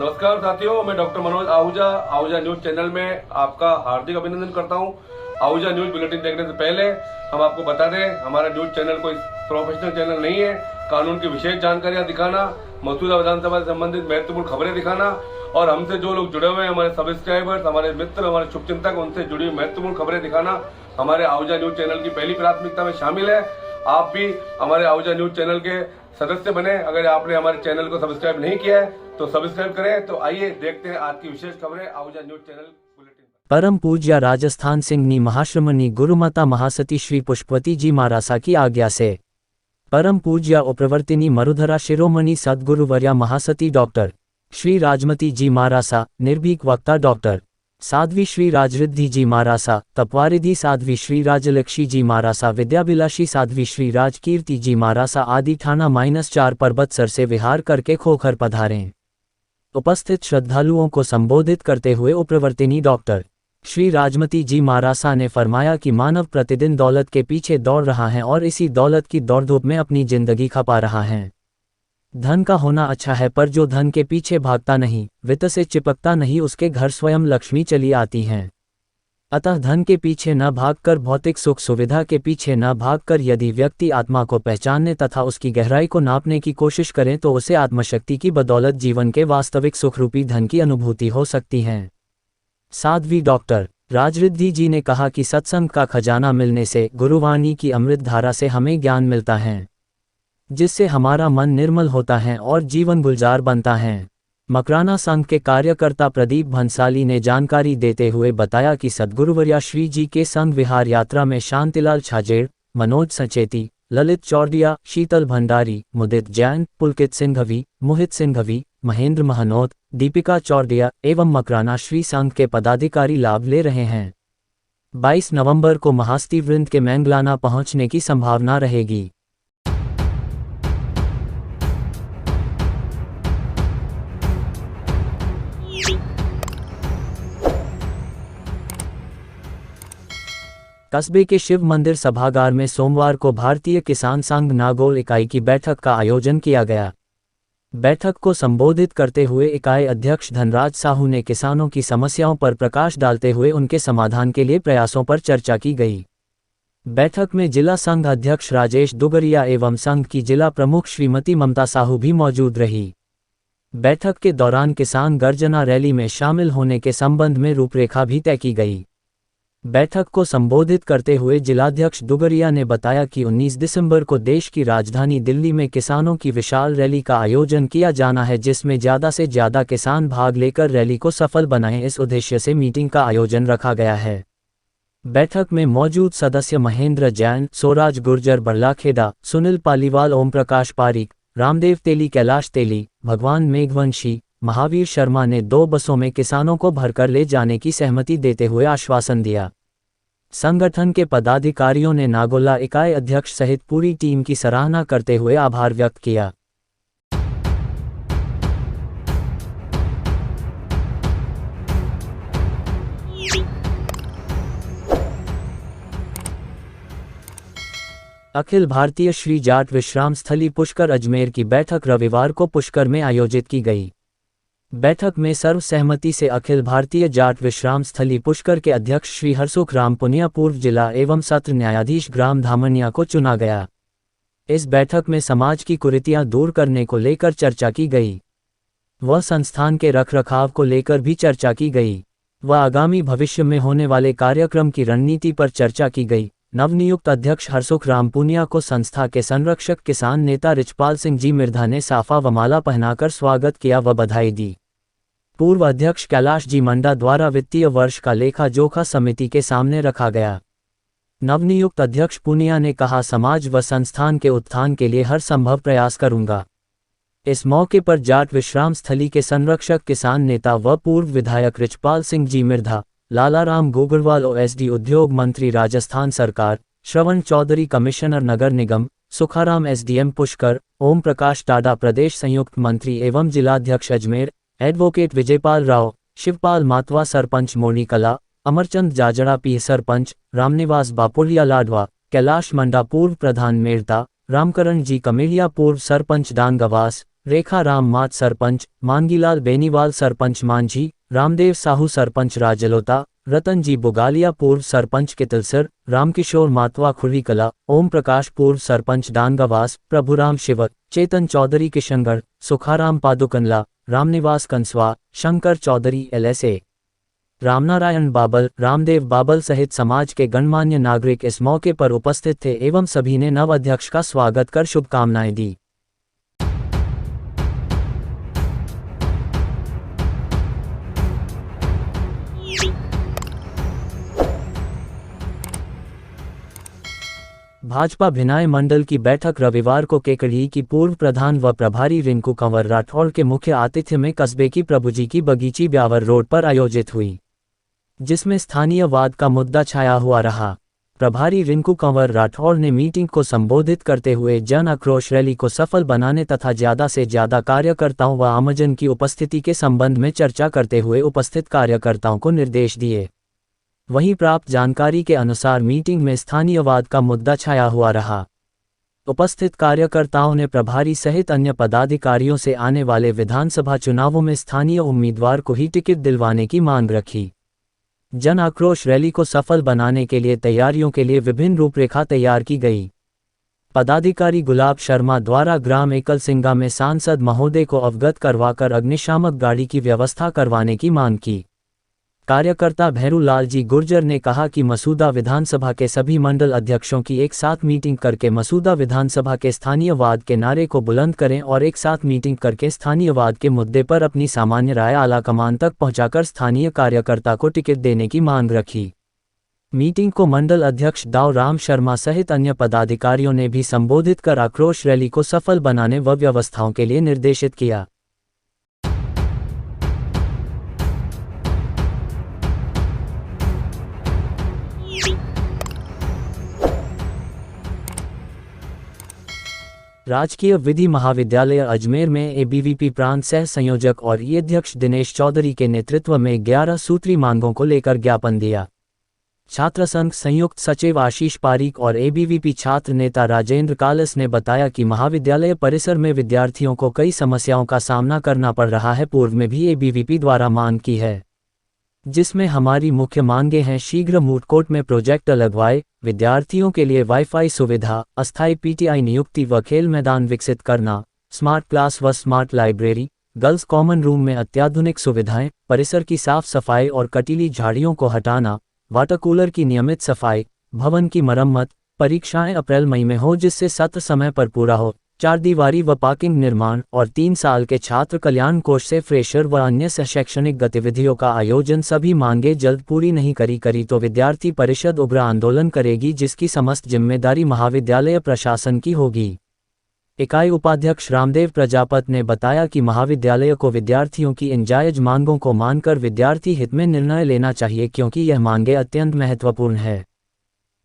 नमस्कार साथियों, मैं doctor Manoj Ahuja Ahuja news channel में आपका हार्दिक अभिनंदन करता हूं। आहूजा न्यूज बुलेटिन देखने से पहले हम आपको बता दें, हमारा न्यूज चैनल कोई प्रोफेशनल चैनल नहीं है। कानून की विशेष जानकारियां दिखाना, मौजूदा विधानसभा से संबंधित महत्वपूर्ण खबरें दिखाना और हमसे जो लोग जुड़े हुए हैं, हमारे सब्सक्राइबर्स, हमारे मित्र, हमारे शुभचिंतक, उनसे जुड़ी हुई महत्वपूर्ण खबरें दिखाना हमारे आहूजा न्यूज चैनल की पहली प्राथमिकता में शामिल है। आप भी हमारे आहूजा न्यूज चैनल के सदस्य बने। अगर आपने हमारे चैनल को सब्सक्राइब नहीं किया है तो सब्सक्राइब करें। तो आइए देखते हैं आज की विशेष खबरें आहूजा न्यूज चैनल बुलेटिन। परम पूज्य राजस्थान सिंहनी महाश्रमणी गुरुमाता महासती श्री पुष्पवती जी महारासा की आज्ञा से परम पूज्य उप्रवर्तिनी मरुधरा शिरोमणि सद्गुरुवर्या महासती डॉक्टर श्री राजमती जी महारासा, निर्भीक वक्ता डॉक्टर साध्वी श्री राजरिद्धि जी महारासा, तपवारिधि साध्वी श्री राजलक्ष्मी जी महारासा, विद्याभिलाषी साध्वी श्री राजकीर्ति जी महारासा आदि थाना -4 पर्वतसर से विहार करके खोखर पधारें। उपस्थित श्रद्धालुओं को संबोधित करते हुए उप्रवर्तिनी डॉक्टर श्री राजमती जी महारासा ने फरमाया कि मानव प्रतिदिन दौलत के पीछे दौड़ रहा है और इसी दौलत की दौड़धूप में अपनी जिंदगी खपा रहा है। धन का होना अच्छा है, पर जो धन के पीछे भागता नहीं, वित्त से चिपकता नहीं, उसके घर स्वयं लक्ष्मी चली आती हैं। अतः धन के पीछे न भागकर, भौतिक सुख सुविधा के पीछे न भागकर यदि व्यक्ति आत्मा को पहचानने तथा उसकी गहराई को नापने की कोशिश करें तो उसे आत्मशक्ति की बदौलत जीवन के वास्तविक सुखरूपी धन की अनुभूति हो सकती है। साध्वी डॉक्टर राजरिद्धि जी ने कहा कि सत्संग का खजाना मिलने से, गुरुवाणी की अमृत धारा से हमें ज्ञान मिलता है, जिससे हमारा मन निर्मल होता है और जीवन गुलजार बनता है। मकराना संघ के कार्यकर्ता प्रदीप भंसाली ने जानकारी देते हुए बताया कि सद्गुरुवर्या श्री जी के संघ विहार यात्रा में शांतिलाल छाजेड़, मनोज सचेती, ललित चौड़िया, शीतल भंडारी, मुदित जैन, पुलकित सिंघवी, मोहित सिंघवी, महेंद्र महनोत, दीपिका चौड़िया एवं मकराना श्री संघ के पदाधिकारी लाभ ले रहे हैं। 22 नवंबर को महास्ती वृंद के मैंगलाना पहुंचने की संभावना रहेगी। कस्बे के शिव मंदिर सभागार में सोमवार को भारतीय किसान संघ नागौर इकाई की बैठक का आयोजन किया गया। बैठक को संबोधित करते हुए इकाई अध्यक्ष धनराज साहू ने किसानों की समस्याओं पर प्रकाश डालते हुए उनके समाधान के लिए प्रयासों पर चर्चा की गई। बैठक में जिला संघ अध्यक्ष राजेश दुगरिया एवं संघ की जिला प्रमुख श्रीमती ममता साहू भी मौजूद रही। बैठक के दौरान किसान गर्जना रैली में शामिल होने के संबंध में रूपरेखा भी तय की गई। बैठक को संबोधित करते हुए जिलाध्यक्ष दुगरिया ने बताया कि 19 दिसंबर को देश की राजधानी दिल्ली में किसानों की विशाल रैली का आयोजन किया जाना है, जिसमें ज़्यादा से ज़्यादा किसान भाग लेकर रैली को सफल बनाएं। इस उद्देश्य से मीटिंग का आयोजन रखा गया है। बैठक में मौजूद सदस्य महेंद्र जैन, सोराज गुर्जर बरलाखेड़ा, सुनील पालीवाल, ओम प्रकाश पारिक, रामदेव तेली, कैलाश तेली, भगवान मेघवंशी, महावीर शर्मा ने 2 बसों में किसानों को भरकर ले जाने की सहमति देते हुए आश्वासन दिया। संगठन के पदाधिकारियों ने नागौला इकाई अध्यक्ष सहित पूरी टीम की सराहना करते हुए आभार व्यक्त किया। अखिल भारतीय श्री जाट विश्राम स्थली पुष्कर अजमेर की बैठक रविवार को पुष्कर में आयोजित की गई। बैठक में सर्वसहमति से अखिल भारतीय जाट विश्राम स्थली पुष्कर के अध्यक्ष श्री हरसुख राम पुनिया, पूर्व जिला एवं सत्र न्यायाधीश ग्राम धामनिया को चुना गया। इस बैठक में समाज की कुरीतियां दूर करने को लेकर चर्चा की गई। वह संस्थान के रखरखाव को लेकर भी चर्चा की गई। वह आगामी भविष्य में होने वाले कार्यक्रम की रणनीति पर चर्चा की गई। नवनियुक्त अध्यक्ष हरसुख राम पुनिया को संस्था के संरक्षक किसान नेता रिचपाल सिंह जी मिर्धा ने साफा व माला पहनाकर स्वागत किया व बधाई दी। पूर्व अध्यक्ष कैलाश जी मंडा द्वारा वित्तीय वर्ष का लेखा जोखा समिति के सामने रखा गया। नवनियुक्त अध्यक्ष पुनिया ने कहा, समाज व संस्थान के उत्थान के लिए हर संभव प्रयास करूंगा। इस मौके पर जाट विश्राम स्थली के संरक्षक किसान नेता व पूर्व विधायक रिचपाल सिंह जी मिर्धा, लालाराम गोगरवाल ओएसडी उद्योग मंत्री राजस्थान सरकार, श्रवण चौधरी कमिश्नर नगर निगम, सुखाराम एसडीएम पुष्कर, ओम प्रकाश टाडा प्रदेश संयुक्त मंत्री एवं जिलाध्यक्ष अजमेर, एडवोकेट विजयपाल राव, शिवपाल मातवा सरपंच मोरनी कला, अमरचंद जाजड़ा पी सरपंच, रामनिवास बापुलिया लाडवा, कैलाश मंडा पूर्व प्रधान मेड़ता, रामकरण जी कमेलिया पूर्व सरपंच डांगवास, रेखा राम मात सरपंच, मांगीलाल बेनीवाल सरपंच मांझी, रामदेव साहू सरपंच राजलोता, रतन जी बुगालिया पूर्व सरपंच कितलसर, रामकिशोर मातवा खुर्रीकला, ओम प्रकाश पूर्व सरपंच डांगावास, प्रभुराम शिवक, चेतन चौधरी किशनगढ़, सुखाराम पादुकनला, रामनिवास कंसवा, शंकर चौधरी LSA, रामनारायण बाबल, रामदेव बाबल सहित समाज के गणमान्य नागरिक इस मौके पर उपस्थित थे एवं सभी ने नव अध्यक्ष का स्वागत कर शुभकामनाएं दी। भाजपा भिनाय मंडल की बैठक रविवार को केकड़ी की पूर्व प्रधान व प्रभारी रिंकू कंवर राठौड़ के मुख्य आतिथ्य में कस्बे की प्रभुजी की बगीची ब्यावर रोड पर आयोजित हुई, जिसमें स्थानीयवाद का मुद्दा छाया हुआ रहा। प्रभारी रिंकू कंवर राठौड़ ने मीटिंग को संबोधित करते हुए जन आक्रोश रैली को सफल बनाने तथा ज्यादा से ज्यादा कार्यकर्ताओं व आमजन की उपस्थिति के संबंध में चर्चा करते हुए उपस्थित कार्यकर्ताओं को निर्देश दिए। वहीं प्राप्त जानकारी के अनुसार मीटिंग में स्थानीयवाद का मुद्दा छाया हुआ रहा। उपस्थित कार्यकर्ताओं ने प्रभारी सहित अन्य पदाधिकारियों से आने वाले विधानसभा चुनावों में स्थानीय उम्मीदवार को ही टिकट दिलवाने की मांग रखी। जन आक्रोश रैली को सफल बनाने के लिए तैयारियों के लिए विभिन्न रूपरेखा तैयार की गई। पदाधिकारी गुलाब शर्मा द्वारा ग्राम एकल सिंगा में सांसद महोदय को अवगत करवाकर अग्निशामक गाड़ी की व्यवस्था करवाने की मांग की। कार्यकर्ता भैरूलाल जी गुर्जर ने कहा कि मसूदा विधानसभा के सभी मंडल अध्यक्षों की एक साथ मीटिंग करके मसूदा विधानसभा के स्थानीयवाद के नारे को बुलंद करें और एक साथ मीटिंग करके स्थानीयवाद के मुद्दे पर अपनी सामान्य राय आलाकमान तक पहुंचाकर स्थानीय कार्यकर्ता को टिकट देने की मांग रखी। मीटिंग को मंडल अध्यक्ष दाव राम शर्मा सहित अन्य पदाधिकारियों ने भी संबोधित कर आक्रोश रैली को सफल बनाने व व्यवस्थाओं के लिए निर्देशित किया। राजकीय विधि महाविद्यालय अजमेर में ABVP प्रांत सह संयोजक और अध्यक्ष दिनेश चौधरी के नेतृत्व में 11 सूत्री मांगों को लेकर ज्ञापन दिया। छात्र संघ संयुक्त सचिव आशीष पारीक और ABVP छात्र नेता राजेंद्र कालस ने बताया कि महाविद्यालय परिसर में विद्यार्थियों को कई समस्याओं का सामना करना पड़ रहा है। पूर्व में भी ABVP द्वारा मांग की है, जिसमें हमारी मुख्य मांगें हैं शीघ्र मूट कोर्ट में प्रोजेक्टर लगवाए, विद्यार्थियों के लिए वाईफाई सुविधा, अस्थायी PTI नियुक्ति व खेल मैदान विकसित करना, स्मार्ट क्लास व smart library, girls common room में अत्याधुनिक सुविधाएं, परिसर की साफ सफाई और कटीली झाड़ियों को हटाना, वाटर कूलर की नियमित सफाई, भवन की मरम्मत, परीक्षाएं अप्रैल मई में हो जिससे सत्र समय पर पूरा हो, 4 दीवारी व पार्किंग निर्माण और 3 साल के छात्र कल्याण कोष से फ्रेशर व अन्य शैक्षणिक गतिविधियों का आयोजन। सभी मांगे जल्द पूरी नहीं करी तो विद्यार्थी परिषद उग्र आंदोलन करेगी, जिसकी समस्त जिम्मेदारी महाविद्यालय प्रशासन की होगी। इकाई उपाध्यक्ष रामदेव प्रजापत ने बताया कि महाविद्यालय को विद्यार्थियों की इन जायज मांगों को मानकर विद्यार्थी हित में निर्णय लेना चाहिए, क्योंकि यह मांगे अत्यंत महत्वपूर्ण है।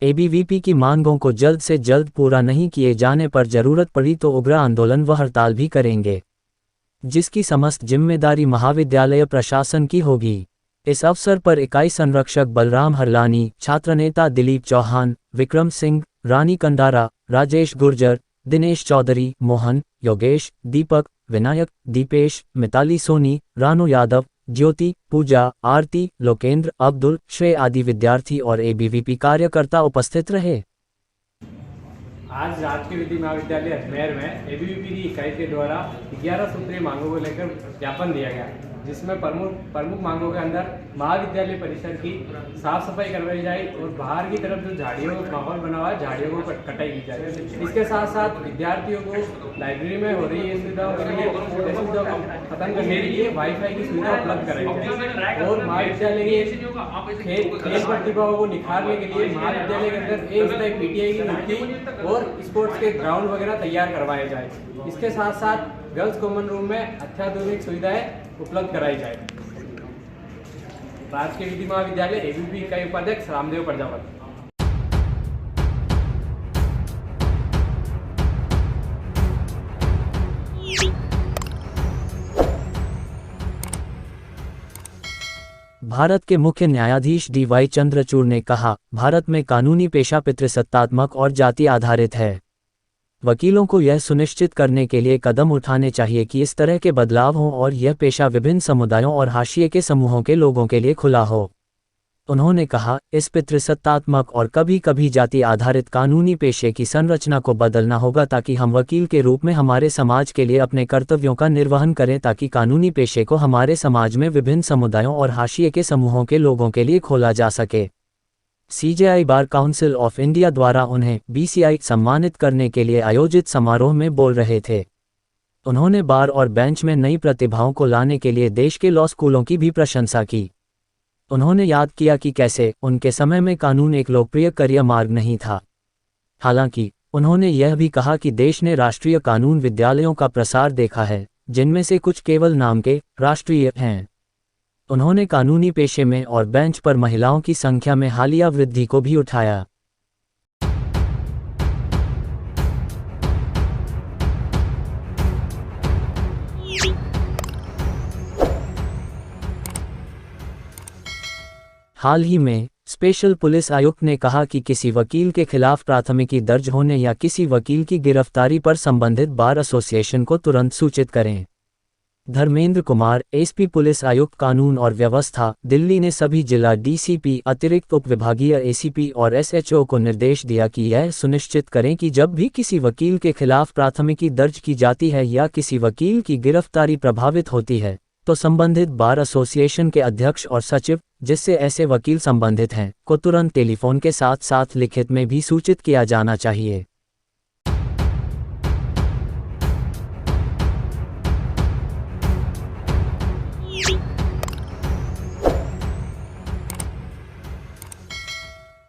ABVP की मांगों को जल्द से जल्द पूरा नहीं किए जाने पर जरूरत पड़ी तो उग्र आंदोलन व हड़ताल भी करेंगे, जिसकी समस्त जिम्मेदारी महाविद्यालय प्रशासन की होगी। इस अवसर पर इकाई संरक्षक बलराम हरलानी, छात्रनेता दिलीप चौहान, विक्रम सिंह, रानी कंडारा, राजेश गुर्जर, दिनेश चौधरी, मोहन, योगेश, दीपक, विनायक, दीपेश, मिताली सोनी, रानू यादव, ज्योति, पूजा, आरती, लोकेंद्र, अब्दुल, श्रेय आदि विद्यार्थी और ABVP कार्यकर्ता उपस्थित रहे। आज राजकीय विधि महाविद्यालय अजमेर में ABVP की इकाई के द्वारा 11 सूत्रीय मांगों को लेकर ज्ञापन दिया गया, जिसमें प्रमुख मांगों के अंदर महाविद्यालय परिसर की साफ सफाई करवाई जाए और बाहर की तरफ जो झाड़ियों का माहौल बना हुआ है झाड़ियों को कटाई की जाए। इसके साथ साथ विद्यार्थियों को लाइब्रेरी में हो रही है सुविधाओं के लिए सुविधाओं को खत्म करने के लिए वाईफाई की सुविधा उपलब्ध कराई जाए और महाविद्यालय के खेल प्रतिभाओं को निखारने के लिए महाविद्यालय के अंदर एक स्थायी PTI की नियुक्ति और स्पोर्ट्स के ग्राउंड वगैरह तैयार करवाए जाए। इसके साथ साथ गर्ल्स कॉमन रूम में अत्याधुनिक सुविधाएं उपलब्ध कराई जाए। राजकीय विधि महाविद्यालय ABVP इकाई उपाध्यक्ष रामदेव प्रजापत। भारत के मुख्य न्यायाधीश DY चंद्रचूड़ ने कहा, भारत में कानूनी पेशा पितृसत्तात्मक और जाति आधारित है। वकीलों को यह सुनिश्चित करने के लिए कदम उठाने चाहिए कि इस तरह के बदलाव हों और यह पेशा विभिन्न समुदायों और हाशिए के समूहों के लोगों के लिए खुला हो। उन्होंने कहा, इस पितृसत्तात्मक और कभी कभी जाति आधारित कानूनी पेशे की संरचना को बदलना होगा ताकि हम वकील के रूप में हमारे समाज के लिए अपने कर्तव्यों का निर्वहन करें, ताकि कानूनी पेशे को हमारे समाज में विभिन्न समुदायों और हाशिए के समूहों के लोगों के लिए खोला जा सके। CJI bar council of India द्वारा उन्हें BCI सम्मानित करने के लिए आयोजित समारोह में बोल रहे थे। उन्होंने बार और बेंच में नई प्रतिभाओं को लाने के लिए देश के लॉ स्कूलों की भी प्रशंसा की। उन्होंने याद किया कि कैसे उनके समय में कानून एक लोकप्रिय करियर मार्ग नहीं था। हालांकि उन्होंने यह भी कहा कि देश ने राष्ट्रीय कानून विद्यालयों का प्रसार देखा है, जिनमें से कुछ केवल नाम के राष्ट्रीय हैं। उन्होंने कानूनी पेशे में और बेंच पर महिलाओं की संख्या में हालिया वृद्धि को भी उठाया। हाल ही में स्पेशल पुलिस आयुक्त ने कहा कि किसी वकील के खिलाफ प्राथमिकी दर्ज होने या किसी वकील की गिरफ्तारी पर संबंधित बार एसोसिएशन को तुरंत सूचित करें। धर्मेंद्र कुमार, एसपी पुलिस आयुक्त कानून और व्यवस्था, दिल्ली ने सभी जिला DCP, अतिरिक्त उप विभागीय ACP और SHO को निर्देश दिया कि यह सुनिश्चित करें कि जब भी किसी वकील के खिलाफ प्राथमिकी दर्ज की जाती है या किसी वकील की गिरफ्तारी प्रभावित होती है, तो संबंधित बार एसोसिएशन के अध्यक्ष और सचिव, जिससे ऐसे वकील संबंधित हैं, को तुरंत टेलीफोन के साथ साथ लिखित में भी सूचित किया जाना चाहिए।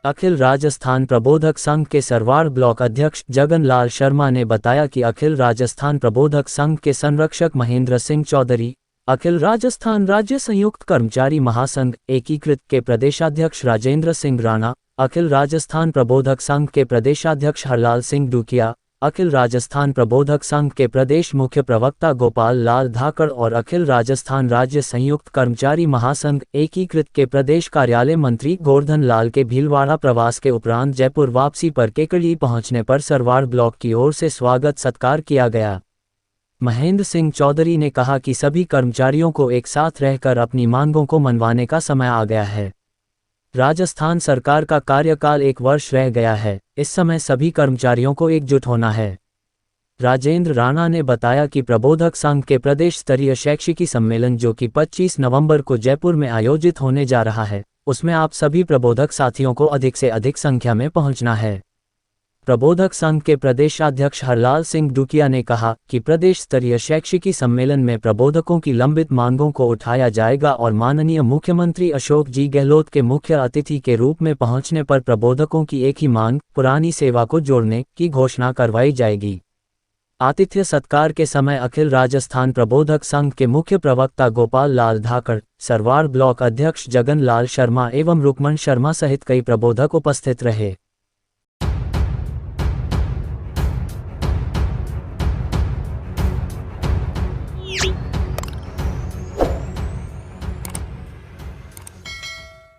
अखिल राजस्थान प्रबोधक संघ के सरवाड़ ब्लॉक अध्यक्ष जगन लाल शर्मा ने बताया कि अखिल राजस्थान प्रबोधक संघ के संरक्षक महेंद्र सिंह चौधरी, अखिल राजस्थान राज्य संयुक्त कर्मचारी महासंघ एकीकृत के प्रदेशाध्यक्ष राजेंद्र सिंह राणा, अखिल राजस्थान प्रबोधक संघ के प्रदेशाध्यक्ष हरलाल सिंह डूकिया, अखिल राजस्थान प्रबोधक संघ के प्रदेश मुख्य प्रवक्ता गोपाल लाल धाकड़ और अखिल राजस्थान राज्य संयुक्त कर्मचारी महासंघ एकीकृत के प्रदेश कार्यालय मंत्री गोवर्धन लाल के भीलवाड़ा प्रवास के उपरांत जयपुर वापसी पर केकड़ी पहुंचने पर सरवाड़ ब्लॉक की ओर से स्वागत सत्कार किया गया। महेंद्र सिंह चौधरी ने कहा कि सभी कर्मचारियों को एक साथ रहकर अपनी मांगों को मनवाने का समय आ गया है। राजस्थान सरकार का कार्यकाल 1 वर्ष रह गया है, इस समय सभी कर्मचारियों को एकजुट होना है। राजेंद्र राणा ने बताया कि प्रबोधक संघ के प्रदेश स्तरीय शैक्षिकी सम्मेलन जो कि 25 नवंबर को जयपुर में आयोजित होने जा रहा है, उसमें आप सभी प्रबोधक साथियों को अधिक से अधिक संख्या में पहुंचना है। प्रबोधक संघ के प्रदेशाध्यक्ष हरलाल सिंह डूकिया ने कहा कि प्रदेश स्तरीय शैक्षिकी सम्मेलन में प्रबोधकों की लंबित मांगों को उठाया जाएगा और माननीय मुख्यमंत्री अशोक जी गहलोत के मुख्य अतिथि के रूप में पहुंचने पर प्रबोधकों की एक ही मांग, पुरानी सेवा को जोड़ने की घोषणा करवाई जाएगी। आतिथ्य सत्कार के समय अखिल राजस्थान प्रबोधक संघ के मुख्य प्रवक्ता गोपाल लाल धाकड़, सरवाड़ ब्लॉक अध्यक्ष जगन लाल शर्मा एवं रुकमन शर्मा सहित कई प्रबोधक उपस्थित रहे।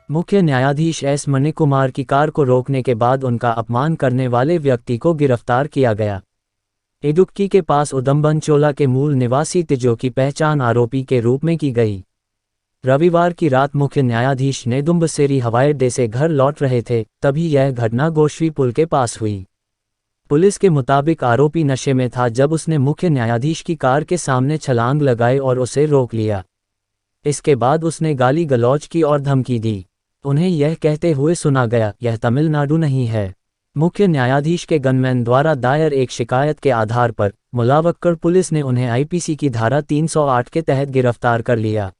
मुख्य न्यायाधीश S मणिकुमार की कार को रोकने के बाद उनका अपमान करने वाले व्यक्ति को गिरफ्तार किया गया। इडुक्की के पास उदम्बनचोला के मूल निवासी तिजो की पहचान आरोपी के रूप में की गई। रविवार की रात मुख्य न्यायाधीश नेदुम्बसेरी हवाई अड्डे से घर लौट रहे थे, तभी यह घटना गोश्वी पुल के पास हुई। पुलिस के मुताबिक आरोपी नशे में था जब उसने मुख्य न्यायाधीश की कार के सामने छलांग लगाई और उसे रोक लिया। इसके बाद उसने गाली गलौज की और धमकी दी। उन्हें यह कहते हुए सुना गया, यह तमिलनाडु नहीं है। मुख्य न्यायाधीश के गनमैन द्वारा दायर एक शिकायत के आधार पर मुलावक्कड़ पुलिस ने उन्हें IPC की धारा 308 के तहत गिरफ्तार कर लिया।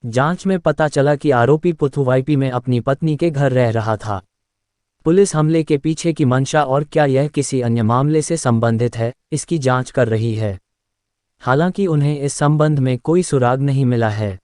जांच में पता चला कि आरोपी पुथुवाइपी में अपनी पत्नी के घर रह रहा था। पुलिस हमले के पीछे की मंशा और क्या यह किसी अन्य मामले से संबंधित है, इसकी जांच कर रही है। हालांकि उन्हें इस संबंध में कोई सुराग नहीं मिला है।